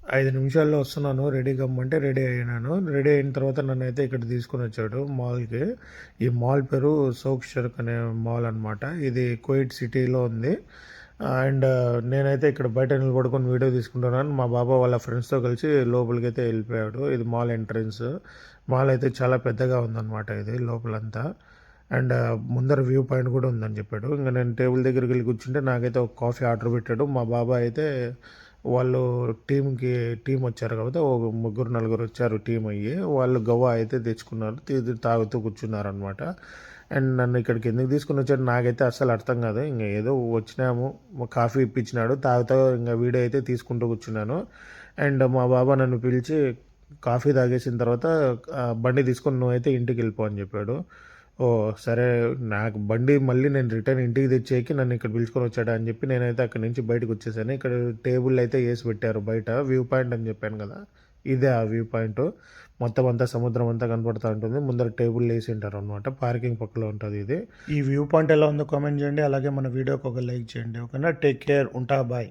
5 నిమిషాల్లో వస్తున్నాను ready కమ్మంటే ready అయినాను. రెడీ అయిన తర్వాత నన్నైతే ఇక్కడ తీసుకొనొచ్చాడు మాల్‌కి. ఈ మాల్ పేరు సోక్ షర్క్ అనే మాల్ అనమాట. ఇది కువైట్ సిటీలో ఉంది. అండ్ నేనైతే ఇక్కడ బయట నిలబడుకొని వీడియో తీసుకుంటున్నాను. మా బాబా వాళ్ళ ఫ్రెండ్స్‌తో కలిసి లోపలికైతే ఎళ్ళిపోయాడు. ఇది మాల్ ఎంట్రన్స్. మాల్ అయితే చాలా పెద్దగా ఉందనమాట ఇది లోపలంతా. అండ్ ముందర వ్యూ పాయింట్ కూడా ఉందని చెప్పాడు. ఇంక నేను టేబుల్ దగ్గరికెళ్ళి కూర్చుంటే నాకైతే ఒక కాఫీ ఆర్డర్ పెట్టాడు. మా బాబా అయితే వాళ్ళు టీమ్ వచ్చారు కాబట్టి ఒక ముగ్గురు, నలుగురు వచ్చారు టీమ్ అయ్యి. వాళ్ళు గవ్వ అయితే తెచ్చుకున్నారు. తాగుతూ కూర్చున్నారనమాట. అండ్ నన్ను ఇక్కడికి ఎందుకు తీసుకొనొచ్చాడో నాకైతే అస్సలు అర్థం కాదు. ఇంగ ఏదో వచ్చినాము, కాఫీ ఇప్పించినాడు. తాగుతా ఇంగ వీడియో అయితే తీసుకుంటూ కూర్చున్నాను. అండ్ మా బాబా నన్ను పిలిచి కాఫీ తాగేసిన తర్వాత బండి తీసుకొని నువ్వైతే ఇంటికెళ్ళిపో అని చెప్పాడు. ఓహ్! సరే నాకు బండి మళ్ళీ నేను రిటర్న్ ఇంటికి తెచ్చేకి నన్ను ఇక్కడ పిలుచుకొని వచ్చాడా అని చెప్పి నేనైతే అక్కడి నుంచి బయటకొచ్చేసాను. ఇక్కడ టేబుళ్ళయితే ఏసి పెట్టారు బయట. వ్యూ పాయింట్ అని చెప్పాను గదా! ఇదే ఆ వ్యూ పాయింటు. మొత్తం అంతా సముద్రం అంతా కనపడతా ఉంటుంది. ముందర టేబుల్లేసింటారనమాట. పార్కింగ్ పక్కలో ఉంటది ఇది. ఈ వ్యూ పాయింట్ ఎలా ఉందో కామెంట్ చేయండి. అలాగే మన వీడియోకి ఒక లైక్ చేయండి. ఓకేనా? Take care. ఉంటా. బాయ్.